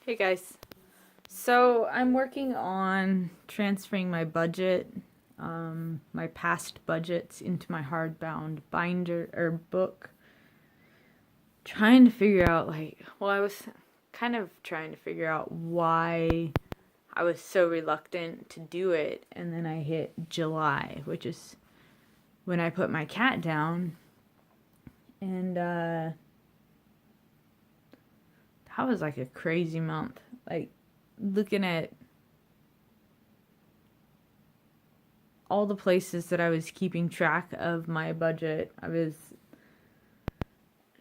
Hey guys. So I'm working on transferring my budget, my past budgets into my hardbound binder or book. Trying to figure out I was kind of trying to figure out why I was so reluctant to do it, and then I hit July, which is when I put my cat down, and that was like a crazy month. Like looking at all the places that I was keeping track of my budget. I was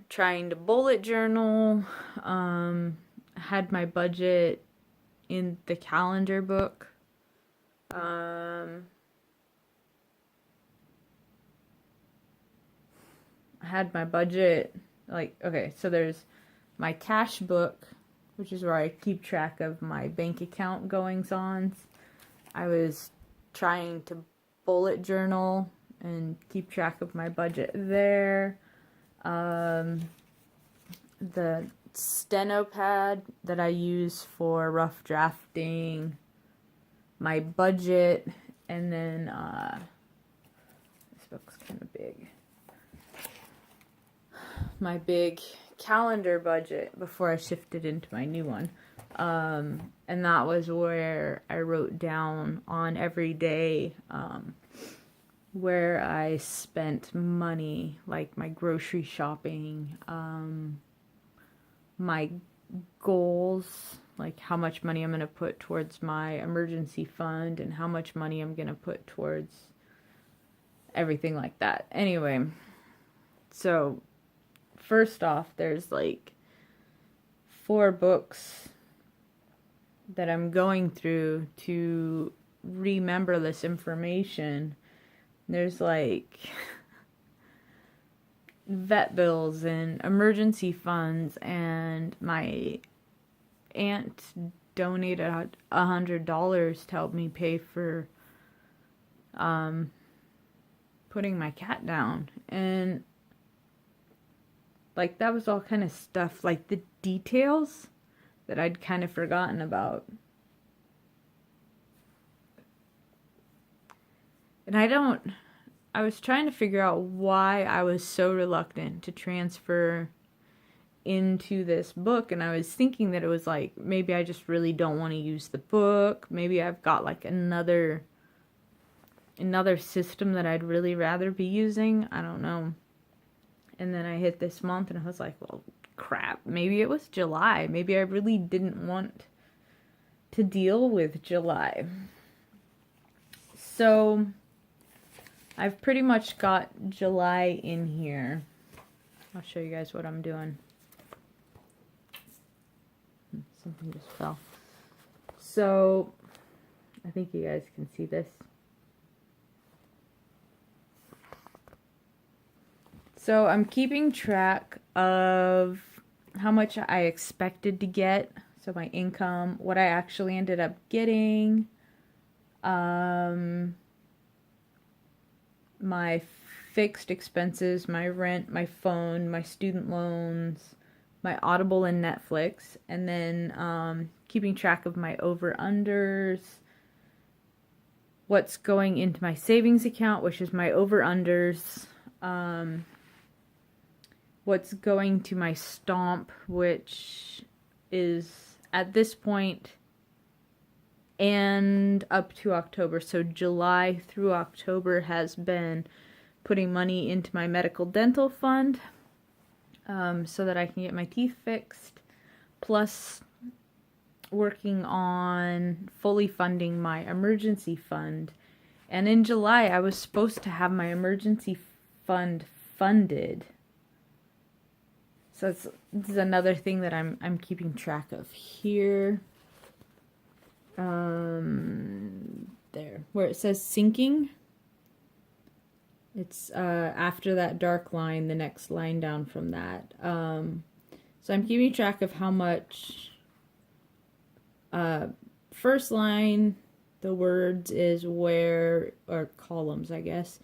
trying to bullet journal, had my budget in the calendar book. I had my budget, okay, so there's my cash book, which is where I keep track of my bank account goings-ons. I was trying to bullet journal and keep track of my budget there. The steno pad that I use for rough drafting, my budget, and then this book's kind of big. My big calendar budget before I shifted into my new one. And that was where I wrote down on every day where I spent money, like my grocery shopping, my goals, like how much money I'm going to put towards my emergency fund and how much money I'm going to put towards everything like that. Anyway, so first off, there's like 4 books that I'm going through to remember this information. There's like vet bills and emergency funds, and my aunt donated $100 to help me pay for putting my cat down. And like that was all kind of stuff, like the details that I'd kind of forgotten about. And I was trying to figure out why I was so reluctant to transfer into this book, and I was thinking that it was like, maybe I just really don't want to use the book. Maybe I've got like another system that I'd really rather be using. I don't know. And then I hit this month and I was like, well, crap, maybe it was July. Maybe I really didn't want to deal with July. So I've pretty much got July in here. I'll show you guys what I'm doing. Something just fell. So I think you guys can see this. So I'm keeping track of how much I expected to get. So my income, what I actually ended up getting, my fixed expenses, my rent, my phone, my student loans, my Audible and Netflix, and then keeping track of my over-unders, what's going into my savings account, which is my over-unders, what's going to my stomp, which is at this point and up to October. So July through October has been putting money into my medical dental fund so that I can get my teeth fixed, plus working on fully funding my emergency fund. And in July, I was supposed to have my emergency fund funded. So this is another thing that I'm keeping track of here. There, where it says sinking, it's after that dark line, the next line down from that. So I'm keeping track of how much. First line, the words is where, or columns, I guess,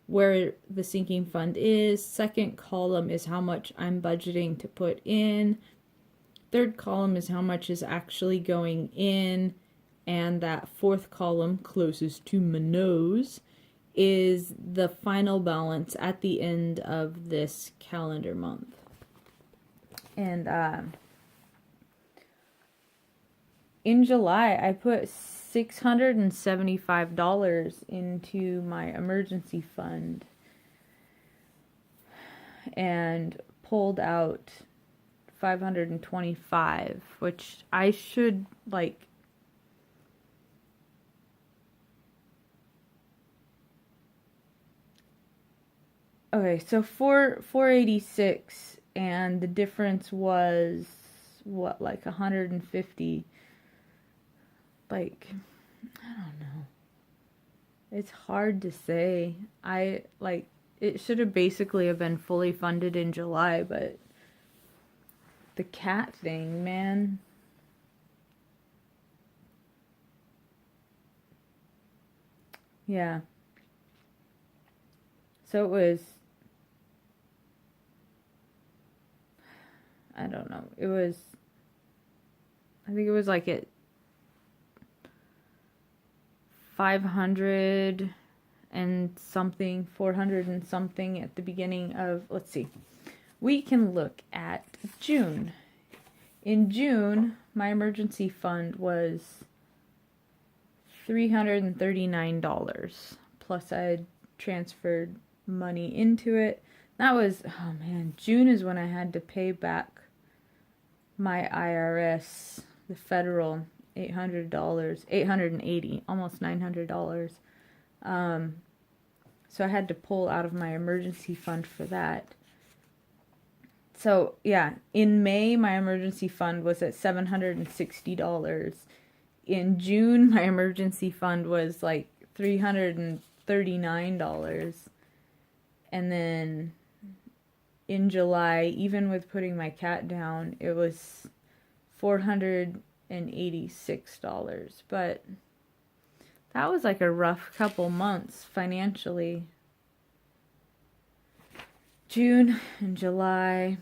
where the sinking fund is. Second column is how much I'm budgeting to put in. third column is how much is actually going in, and that fourth column, closest to my nose, is the final balance at the end of this calendar month. And in July, I put $675 into my emergency fund and pulled out $525, which I should like. Okay, so 486, and the difference was what, like 150. Like, I don't know. It's hard to say. It should have basically have been fully funded in July, but the cat thing, man. Yeah. So it was, I don't know. I think it was like at 500 and something, 400 and something at the beginning of, let's see. We can look at June. In June, my emergency fund was $339. Plus I had transferred money into it. That was, oh man, June is when I had to pay back my IRS, the federal, $800, $880, almost $900. So I had to pull out of my emergency fund for that. So yeah, in May, my emergency fund was at $760. In June, my emergency fund was like $339. And then in July, even with putting my cat down, it was $486. But that was like a rough couple months financially. June and July.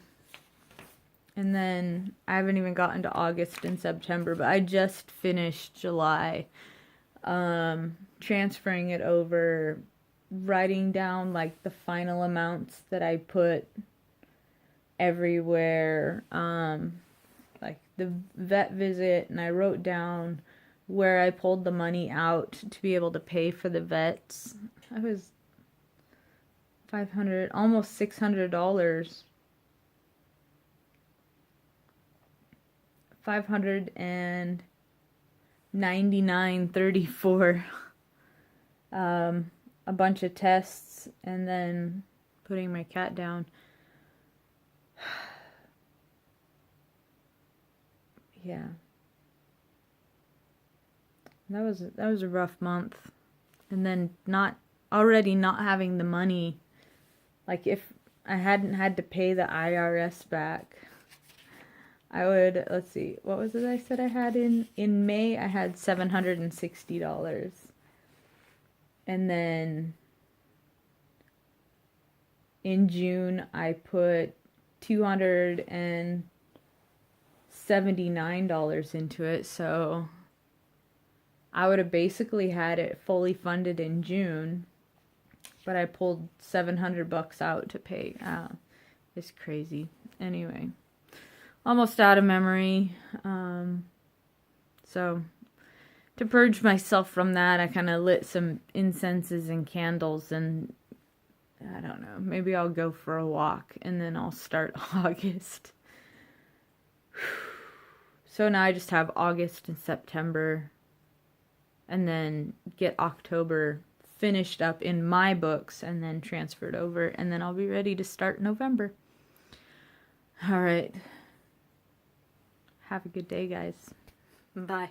And then I haven't even gotten to August and September, but I just finished July. Transferring it over, writing down like the final amounts that I put everywhere, like the vet visit, and I wrote down where I pulled the money out to be able to pay for the vets. I was $500, almost $600. $599.34. A bunch of tests, and then putting my cat down. Yeah. That was a rough month. And then not having the money, like if I hadn't had to pay the IRS back, I would, let's see, what was it I said I had in May? I had $760. And then in June, I put $279 into it. So I would have basically had it fully funded in June, but I pulled $700 out to pay. It's crazy. Anyway, almost out of memory. So to purge myself from that, I kind of lit some incenses and candles, and I don't know, maybe I'll go for a walk and then I'll start August. So now I just have August and September, and then get October finished up in my books and then transferred over, and then I'll be ready to start November. All right. Have a good day, guys. Bye.